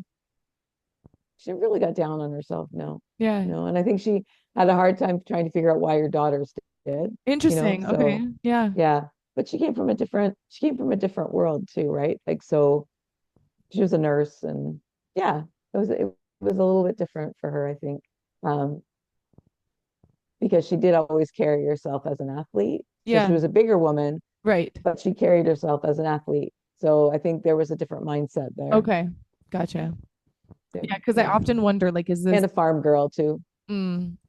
[SPEAKER 2] got down on herself. No,
[SPEAKER 1] Yeah.
[SPEAKER 2] no. And I think she had a hard time trying to figure out why her daughters did,
[SPEAKER 1] Interesting.
[SPEAKER 2] so
[SPEAKER 1] Okay. Yeah.
[SPEAKER 2] yeah. But she came from a different world too, right? Like, so she was a nurse, and yeah, it was a little bit different for her, I think. Um, because she did always carry herself as an athlete. So she
[SPEAKER 1] Yeah.
[SPEAKER 2] was a bigger woman,
[SPEAKER 1] Right.
[SPEAKER 2] but she carried herself as an athlete. So I think there was a different mindset there.
[SPEAKER 1] Okay. Gotcha.
[SPEAKER 2] Yeah.
[SPEAKER 1] Yeah, because I
[SPEAKER 2] Yeah.
[SPEAKER 1] often wonder, like,
[SPEAKER 2] And a farm girl too.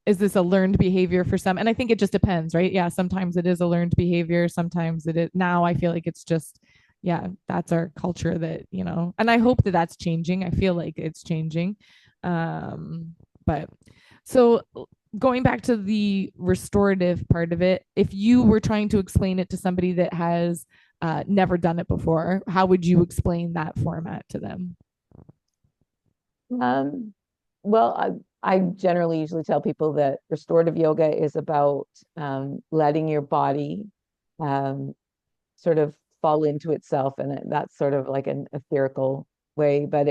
[SPEAKER 1] is this a learned behavior for some? And I think it just depends, right? Yeah, sometimes it is a learned behavior. Sometimes it is. Now I feel like it's just, yeah, that's our culture that, and I hope that that's changing. I feel like it's changing. But so going back to the restorative part of it, if you were trying to explain it to somebody that has never done it before, how would you explain that format to them?
[SPEAKER 2] Um, well, I generally usually tell people that restorative yoga is about letting your body um, sort of fall into itself, and that's sort of like an etherical way, but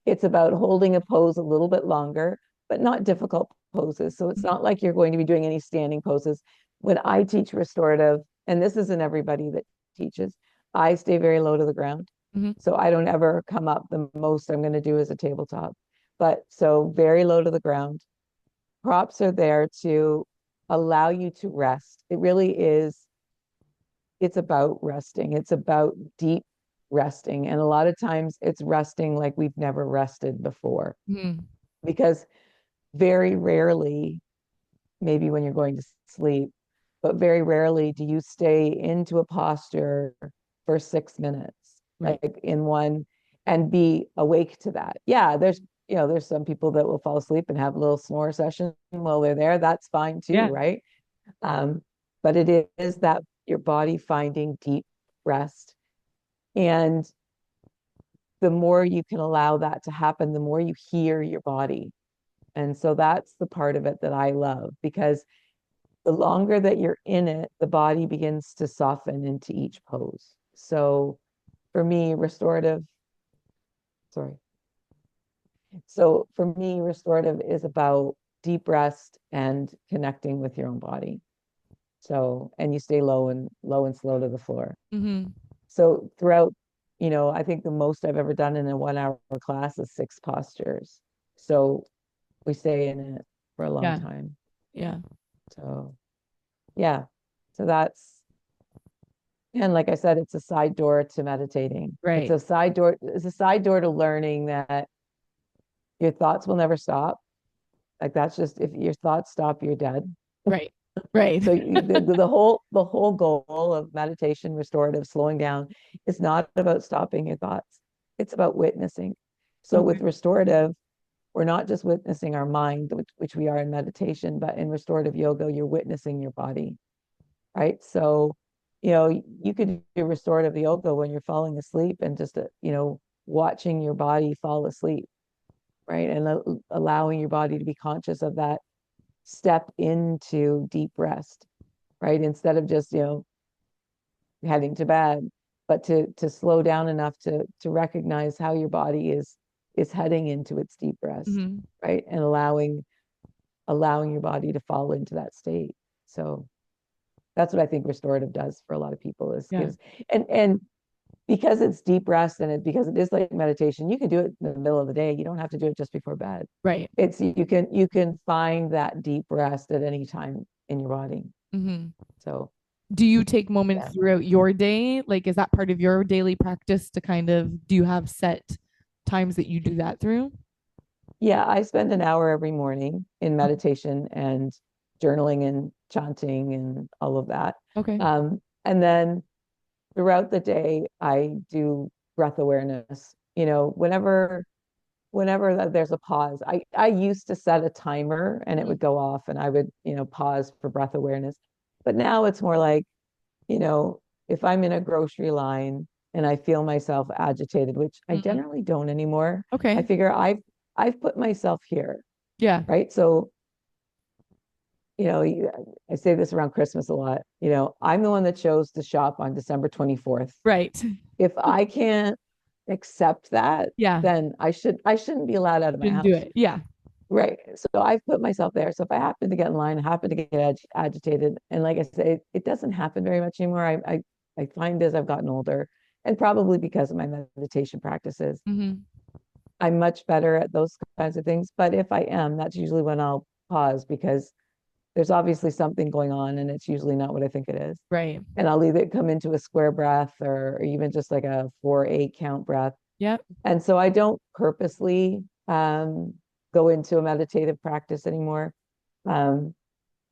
[SPEAKER 2] it's about holding a pose a little bit longer, but not difficult poses. So it's
[SPEAKER 1] Mhm.
[SPEAKER 2] not like you're going to be doing any standing poses. When I teach restorative, and this isn't everybody that teaches, I stay very low to the ground.
[SPEAKER 1] Mhm.
[SPEAKER 2] So I don't ever come up. The most I'm going to do is a tabletop. But so very low to the ground. Props are there to allow you to rest. It really is, it's about resting. It's about deep resting. And a lot of times it's resting like we've never rested before,
[SPEAKER 1] Mhm.
[SPEAKER 2] because very rarely, maybe when you're going to sleep, but very rarely do you stay into a posture for 6 minutes,
[SPEAKER 1] Right.
[SPEAKER 2] like in one, and be awake to that. Yeah, there's some people that will fall asleep and have a little snore session while they're there. That's fine too,
[SPEAKER 1] Yeah.
[SPEAKER 2] right? Um, but it is that your body finding deep rest. And the more you can allow that to happen, the more you hear your body. And so that's the part of it that I love, because the longer that you're in it, the body begins to soften into each pose. So for me, sorry. So for me, restorative is about deep rest and connecting with your own body. So, and you stay low and slow to the floor.
[SPEAKER 1] Mhm.
[SPEAKER 2] So throughout, I think the most I've ever done in a 1 hour class is 6 postures. So we stay in it for a long
[SPEAKER 1] Yeah.
[SPEAKER 2] time.
[SPEAKER 1] Yeah.
[SPEAKER 2] So yeah. So and like I said, it's a side door to meditating.
[SPEAKER 1] Right.
[SPEAKER 2] It's a side door to learning that your thoughts will never stop. Like, that's just, if your thoughts stop, you're dead.
[SPEAKER 1] Right. Right.
[SPEAKER 2] So the whole goal of meditation, restorative, slowing down, is not about stopping your thoughts. It's about witnessing. So
[SPEAKER 1] Okay.
[SPEAKER 2] with restorative, we're not just witnessing our mind, which we are in meditation, but in restorative yoga, you're witnessing your body, right? So, you could do restorative yoga when you're falling asleep, and just, watching your body fall asleep, right? And allowing your body to be conscious of that step into deep rest, right? Instead of just, heading to bed, but to slow down enough to recognize how your body is heading into its deep rest,
[SPEAKER 1] Mhm.
[SPEAKER 2] right? And allowing your body to fall into that state. So that's what I think restorative does for a lot of people, is
[SPEAKER 1] Yeah.
[SPEAKER 2] gives, and because it's deep rest, and because it is like meditation, you can do it in the middle of the day. You don't have to do it just before bed.
[SPEAKER 1] Right.
[SPEAKER 2] It's you can find that deep rest at any time in your body.
[SPEAKER 1] Mhm.
[SPEAKER 2] So
[SPEAKER 1] Do you take moments
[SPEAKER 2] yeah.
[SPEAKER 1] throughout your day? Like, is that part of your daily practice to kind of, do you have set times that you do that through?
[SPEAKER 2] Yeah, I spend an hour every morning in meditation and journaling and chanting and all of that.
[SPEAKER 1] Okay.
[SPEAKER 2] And then throughout the day, I do breath awareness. Whenever there's a pause, I used to set a timer and it
[SPEAKER 1] Mhm.
[SPEAKER 2] would go off, and I would, pause for breath awareness. But now it's more like, you know, if I'm in a grocery line and I feel myself agitated, which I
[SPEAKER 1] Mhm.
[SPEAKER 2] generally don't anymore, I
[SPEAKER 1] Okay.
[SPEAKER 2] figure I've put myself here,
[SPEAKER 1] Yeah.
[SPEAKER 2] right? So, I say this around Christmas a lot, I'm the one that chose to shop on December 24th.
[SPEAKER 1] Right.
[SPEAKER 2] If I can't accept that,
[SPEAKER 1] Yeah.
[SPEAKER 2] then I shouldn't be allowed out of my
[SPEAKER 1] Didn't do
[SPEAKER 2] house.
[SPEAKER 1] it. Yeah.
[SPEAKER 2] Right. So I've put myself there. So if I happen to get in line, I happen to get agitated, and like I say, it doesn't happen very much anymore. I find as I've gotten older, and probably because of my meditation practices,
[SPEAKER 1] Hmm.
[SPEAKER 2] I'm much better at those kinds of things. But if I am, that's usually when I'll pause because there's obviously something going on, and it's usually not what I think it is.
[SPEAKER 1] Right.
[SPEAKER 2] And I'll either come into a square breath or even just like a 4-8 count breath.
[SPEAKER 1] Yep.
[SPEAKER 2] And so I don't purposely go into a meditative practice anymore. Um,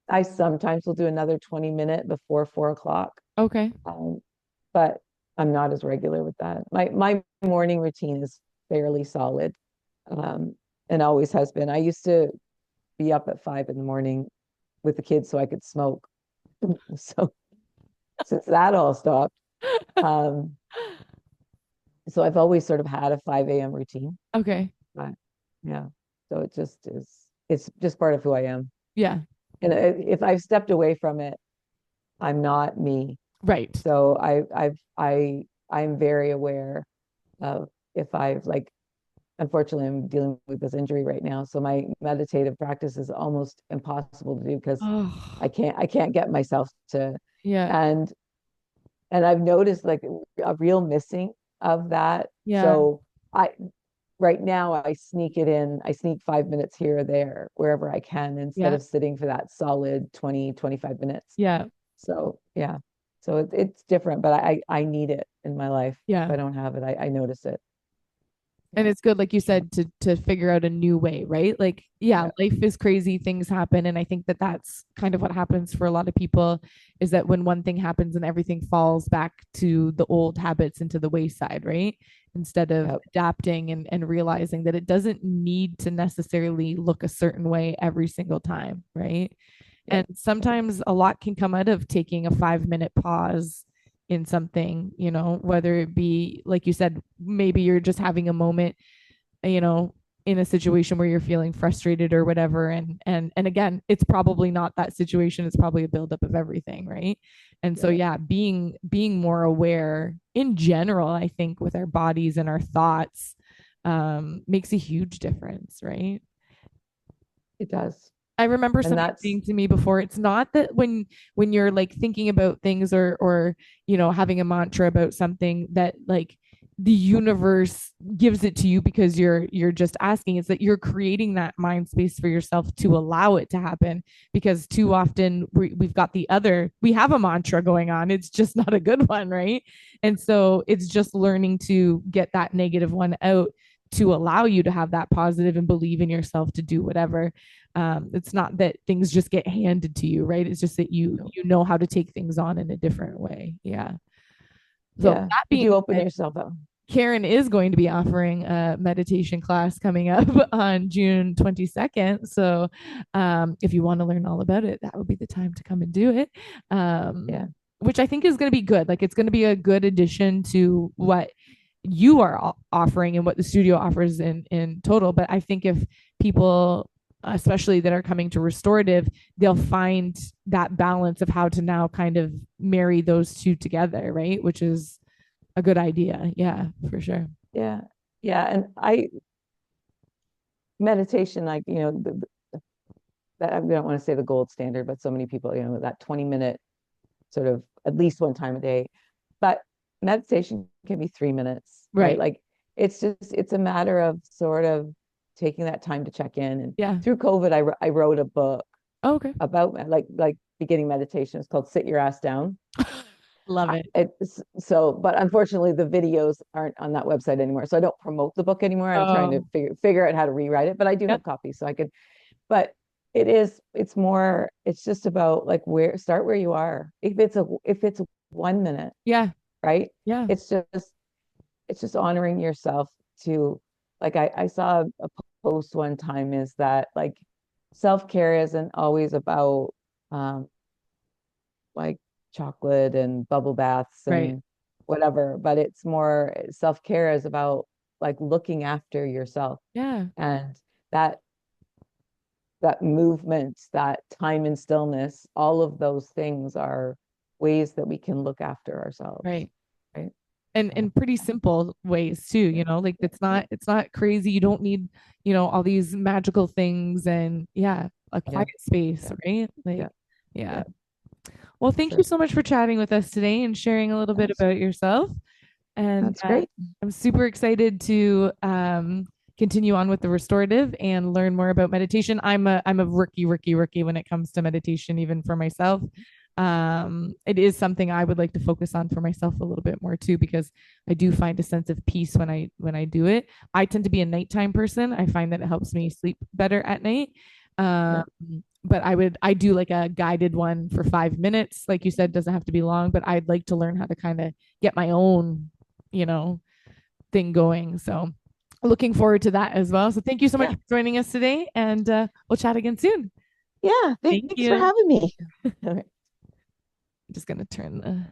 [SPEAKER 2] I sometimes will do another 20-minute before 4 o'clock,
[SPEAKER 1] Okay.
[SPEAKER 2] um, but I'm not as regular with that. My morning routine is fairly solid, um, and always has been. I used to be up at 5 in the morning with the kids so I could smoke. So since that all stopped, um, so I've always sort of had a 5 a.m. routine.
[SPEAKER 1] Okay.
[SPEAKER 2] But yeah, so it just is. It's just part of who I am.
[SPEAKER 1] Yeah.
[SPEAKER 2] And if I've stepped away from it, I'm not me.
[SPEAKER 1] Right.
[SPEAKER 2] So I'm very aware of if I've like, unfortunately I'm dealing with this injury right now. So my meditative practice is almost impossible to do because
[SPEAKER 1] Oh,
[SPEAKER 2] I can't get myself to,
[SPEAKER 1] yeah.
[SPEAKER 2] and I've noticed like a real missing of that.
[SPEAKER 1] Yeah.
[SPEAKER 2] So I right now I sneak it in. I sneak 5 minutes here or there, wherever I can, instead
[SPEAKER 1] Yeah.
[SPEAKER 2] of sitting for that solid 20-25 minutes.
[SPEAKER 1] Yeah.
[SPEAKER 2] So yeah. So it's different, but I need it in my life. If
[SPEAKER 1] Yeah.
[SPEAKER 2] I don't have it, I notice it.
[SPEAKER 1] And
[SPEAKER 2] Yeah.
[SPEAKER 1] it's good, like you said, to figure out a new way, right? Like, yeah,
[SPEAKER 2] Yeah.
[SPEAKER 1] life is crazy, things happen, and I think that that's kind of what happens for a lot of people, is that when one thing happens and everything falls back to the old habits into the wayside, right? Instead of
[SPEAKER 2] Yep.
[SPEAKER 1] adapting and realizing that it doesn't need to necessarily look a certain way every single time, right? And
[SPEAKER 2] Yep.
[SPEAKER 1] sometimes a lot can come out of taking a 5 minute pause in something, whether it be, like you said, maybe you're just having a moment, you know, in a situation where you're feeling frustrated or whatever. And again, it's probably not that situation. It's probably a buildup of everything, right? And so
[SPEAKER 2] Yep.
[SPEAKER 1] yeah, being more aware in general, I think, with our bodies and our thoughts makes a huge difference, right?
[SPEAKER 2] It does.
[SPEAKER 1] I remember
[SPEAKER 2] And
[SPEAKER 1] somebody
[SPEAKER 2] that's
[SPEAKER 1] saying to me before, it's not that when you're like thinking about things or having a mantra about something that like the universe gives it to you because you're just asking. It's that you're creating that mind space for yourself to allow it to happen, because too often we have a mantra going on. It's just not a good one, right? And so it's just learning to get that negative one out to allow you to have that positive and believe in yourself to do whatever. It's not that things just get handed to you, right? It's just that you know how to take things on in a different way. Yeah. So
[SPEAKER 2] yeah.
[SPEAKER 1] that
[SPEAKER 2] If
[SPEAKER 1] being
[SPEAKER 2] you open
[SPEAKER 1] said,
[SPEAKER 2] yourself up.
[SPEAKER 1] Karen is going to be offering a meditation class coming up on June 22nd. So if you want to learn all about it, that would be the time to come and do it.
[SPEAKER 2] Yeah.
[SPEAKER 1] Which I think is going to be good. Like, it's going to be a good addition to what you are offering and what the studio offers in total. But I think if people, especially that are coming to restorative, they'll find that balance of how to now kind of marry those two together, right? Which is a good idea. Yeah, for sure.
[SPEAKER 2] Yeah. Yeah. And I meditation, like, that I don't want to say the gold standard, but so many people, that 20-minute sort of at least one time a day. But meditation can be 3 minutes, right?
[SPEAKER 1] Right.
[SPEAKER 2] Like it's a matter of sort of taking that time to check in. And
[SPEAKER 1] Yeah.
[SPEAKER 2] through COVID, I wrote a book
[SPEAKER 1] Oh, okay.
[SPEAKER 2] about like beginning meditation. It's called Sit Your Ass Down.
[SPEAKER 1] Love it.
[SPEAKER 2] But unfortunately the videos aren't on that website anymore. So I don't promote the book anymore. I'm trying to
[SPEAKER 1] Oh,
[SPEAKER 2] figure out how to rewrite it, but I do
[SPEAKER 1] yeah.
[SPEAKER 2] have copies so I could, but it's just about like start where you are. If it's 1 minute,
[SPEAKER 1] Yeah.
[SPEAKER 2] right?
[SPEAKER 1] Yeah.
[SPEAKER 2] It's just honoring yourself to, like, I saw a post one time is that like self-care isn't always about um like chocolate and bubble baths
[SPEAKER 1] Right.
[SPEAKER 2] and whatever, but it's more self-care is about like looking after yourself,
[SPEAKER 1] Yeah.
[SPEAKER 2] and that movement, that time and stillness, all of those things are ways that we can look after ourselves,
[SPEAKER 1] Right.
[SPEAKER 2] right?
[SPEAKER 1] and
[SPEAKER 2] Yeah.
[SPEAKER 1] in pretty simple ways too,
[SPEAKER 2] Yeah.
[SPEAKER 1] like
[SPEAKER 2] Yeah.
[SPEAKER 1] it's not crazy. You don't need, all these magical things, and yeah, a
[SPEAKER 2] Yeah.
[SPEAKER 1] quiet space,
[SPEAKER 2] Yeah.
[SPEAKER 1] right? Like,
[SPEAKER 2] Yeah.
[SPEAKER 1] yeah.
[SPEAKER 2] Yeah.
[SPEAKER 1] Well,
[SPEAKER 2] For
[SPEAKER 1] thank you
[SPEAKER 2] sure.
[SPEAKER 1] so much for chatting with us today and sharing a little bit
[SPEAKER 2] That's,
[SPEAKER 1] about yourself. And
[SPEAKER 2] that's great.
[SPEAKER 1] I'm super excited to continue on with the restorative and learn more about meditation. I'm a rookie when it comes to meditation, even for myself. It is something I would like to focus on for myself a little bit more too, because I do find a sense of peace when I do it. I tend to be a nighttime person. I find that it helps me sleep better at night.
[SPEAKER 2] Yeah.
[SPEAKER 1] Um, but I do like a guided one for 5 minutes. Like you said, doesn't have to be long, but I'd like to learn how to kind of get my own, you know, thing going. So looking forward to that as well. So thank you so much
[SPEAKER 2] Yeah.
[SPEAKER 1] for joining us today, and we'll chat again soon.
[SPEAKER 2] Yeah.
[SPEAKER 1] Thank
[SPEAKER 2] Thanks for
[SPEAKER 1] you.
[SPEAKER 2] having me. All right.
[SPEAKER 1] I'm just gonna turn the